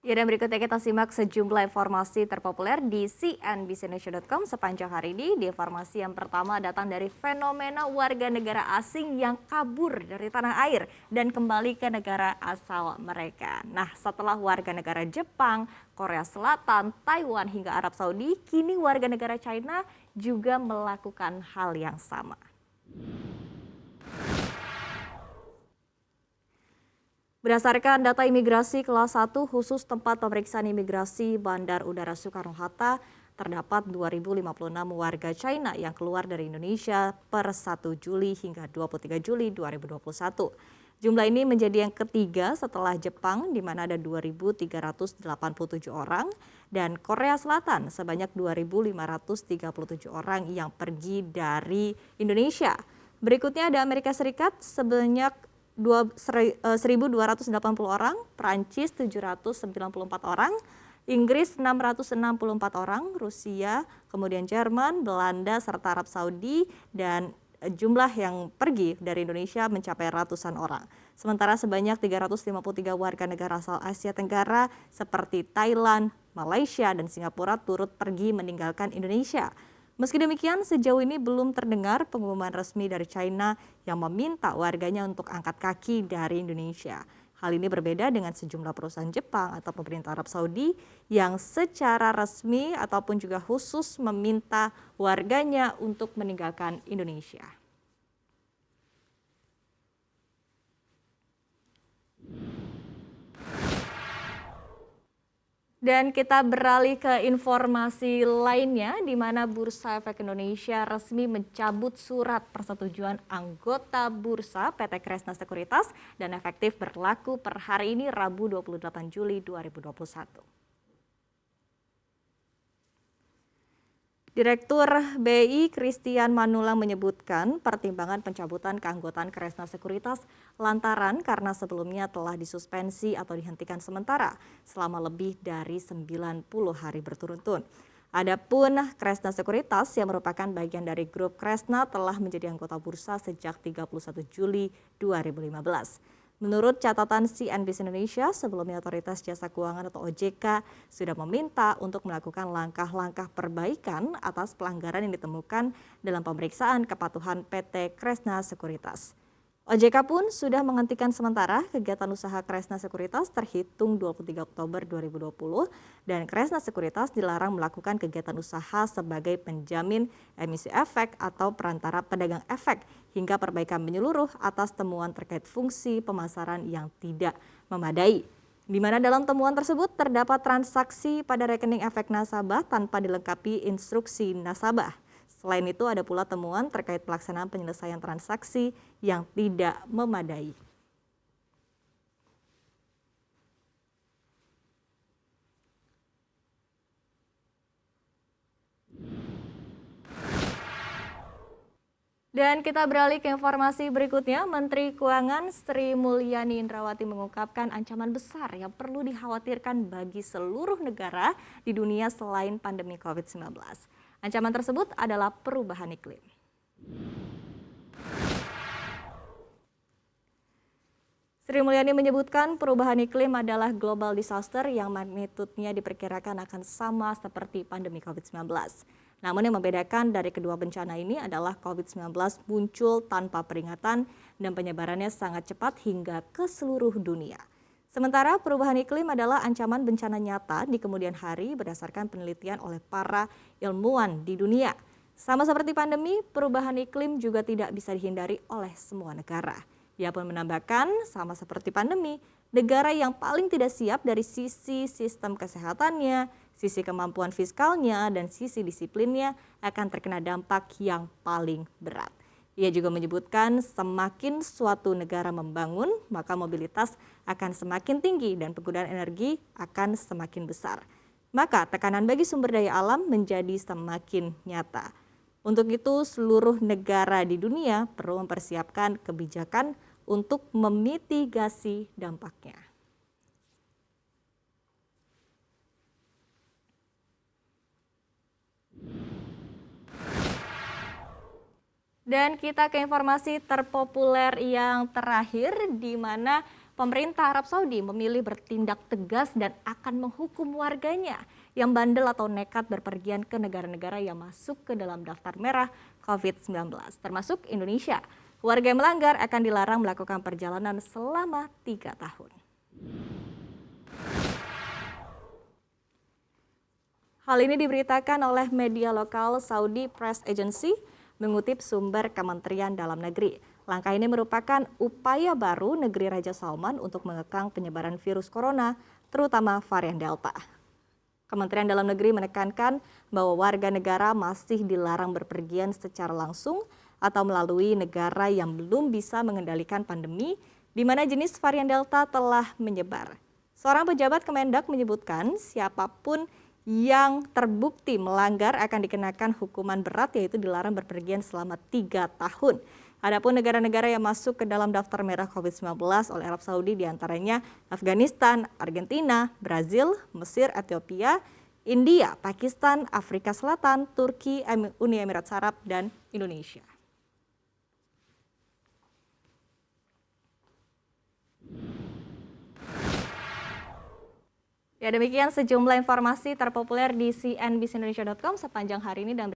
Ya, dan berikutnya kita simak sejumlah informasi terpopuler di cnbcindonesia.com sepanjang hari ini. Di informasi yang pertama datang dari fenomena warga negara asing yang kabur dari tanah air dan kembali ke negara asal mereka. Nah, setelah warga negara Jepang, Korea Selatan, Taiwan hingga Arab Saudi, kini warga negara China juga melakukan hal yang sama. Berdasarkan data imigrasi kelas 1 khusus tempat pemeriksaan imigrasi Bandar Udara Soekarno-Hatta, terdapat 2.056 warga China yang keluar dari Indonesia per 1 Juli hingga 23 Juli 2021. Jumlah ini menjadi yang ketiga setelah Jepang di mana ada 2.387 orang dan Korea Selatan sebanyak 2.537 orang yang pergi dari Indonesia. Berikutnya ada Amerika Serikat sebanyak 1.280 orang, Prancis 794 orang, Inggris 664 orang, Rusia, kemudian Jerman, Belanda, serta Arab Saudi, dan jumlah yang pergi dari Indonesia mencapai ratusan orang. Sementara sebanyak 353 warga negara asal Asia Tenggara seperti Thailand, Malaysia, dan Singapura turut pergi meninggalkan Indonesia. Meski demikian, sejauh ini belum terdengar pengumuman resmi dari China yang meminta warganya untuk angkat kaki dari Indonesia. Hal ini berbeda dengan sejumlah perusahaan Jepang atau pemerintah Arab Saudi yang secara resmi ataupun juga khusus meminta warganya untuk meninggalkan Indonesia. Dan kita beralih ke informasi lainnya, di mana Bursa Efek Indonesia resmi mencabut surat persetujuan anggota Bursa PT Kresna Sekuritas dan efektif berlaku per hari ini Rabu 28 Juli 2021. Direktur BI Christian Manulang menyebutkan pertimbangan pencabutan keanggotaan Kresna Sekuritas lantaran karena sebelumnya telah disuspensi atau dihentikan sementara selama lebih dari 90 hari berturut-turut. Adapun Kresna Sekuritas yang merupakan bagian dari grup Kresna telah menjadi anggota bursa sejak 31 Juli 2015. Menurut catatan CNBC Indonesia, sebelumnya Otoritas Jasa Keuangan atau OJK sudah meminta untuk melakukan langkah-langkah perbaikan atas pelanggaran yang ditemukan dalam pemeriksaan kepatuhan PT Kresna Sekuritas. OJK pun sudah menghentikan sementara kegiatan usaha Kresna Sekuritas terhitung 23 Oktober 2020 dan Kresna Sekuritas dilarang melakukan kegiatan usaha sebagai penjamin emisi efek atau perantara pedagang efek hingga perbaikan menyeluruh atas temuan terkait fungsi pemasaran yang tidak memadai. Di mana dalam temuan tersebut terdapat transaksi pada rekening efek nasabah tanpa dilengkapi instruksi nasabah. Selain itu ada pula temuan terkait pelaksanaan penyelesaian transaksi yang tidak memadai. Dan kita beralih ke informasi berikutnya, Menteri Keuangan Sri Mulyani Indrawati mengungkapkan ancaman besar yang perlu dikhawatirkan bagi seluruh negara di dunia selain pandemi COVID-19. Ancaman tersebut adalah perubahan iklim. Sri Mulyani menyebutkan perubahan iklim adalah global disaster yang magnitudenya diperkirakan akan sama seperti pandemi COVID-19. Namun yang membedakan dari kedua bencana ini adalah COVID-19 muncul tanpa peringatan dan penyebarannya sangat cepat hingga ke seluruh dunia. Sementara perubahan iklim adalah ancaman bencana nyata di kemudian hari berdasarkan penelitian oleh para ilmuwan di dunia. Sama seperti pandemi, perubahan iklim juga tidak bisa dihindari oleh semua negara. Ia pun menambahkan, sama seperti pandemi, negara yang paling tidak siap dari sisi sistem kesehatannya, sisi kemampuan fiskalnya, dan sisi disiplinnya akan terkena dampak yang paling berat. Ia juga menyebutkan semakin suatu negara membangun, maka mobilitas akan semakin tinggi dan penggunaan energi akan semakin besar. Maka tekanan bagi sumber daya alam menjadi semakin nyata. Untuk itu seluruh negara di dunia perlu mempersiapkan kebijakan untuk memitigasi dampaknya. Dan kita ke informasi terpopuler yang terakhir, di mana Pemerintah Arab Saudi memilih bertindak tegas dan akan menghukum warganya yang bandel atau nekat berpergian ke negara-negara yang masuk ke dalam daftar merah COVID-19, termasuk Indonesia. Warga yang melanggar akan dilarang melakukan perjalanan selama 3 tahun. Hal ini diberitakan oleh media lokal Saudi Press Agency mengutip sumber Kementerian Dalam Negeri. Langkah ini merupakan upaya baru negeri Raja Salman untuk mengekang penyebaran virus corona, terutama varian Delta. Kementerian Dalam Negeri menekankan bahwa warga negara masih dilarang berpergian secara langsung atau melalui negara yang belum bisa mengendalikan pandemi, di mana jenis varian Delta telah menyebar. Seorang pejabat Kemendak menyebutkan siapapun yang terbukti melanggar akan dikenakan hukuman berat, yaitu dilarang berpergian selama 3 tahun. Adapun negara-negara yang masuk ke dalam daftar merah COVID-19 oleh Arab Saudi diantaranya Afghanistan, Argentina, Brazil, Mesir, Ethiopia, India, Pakistan, Afrika Selatan, Turki, Uni Emirat Arab, dan Indonesia. Ya, demikian sejumlah informasi terpopuler di cnbcindonesia.com sepanjang hari ini dan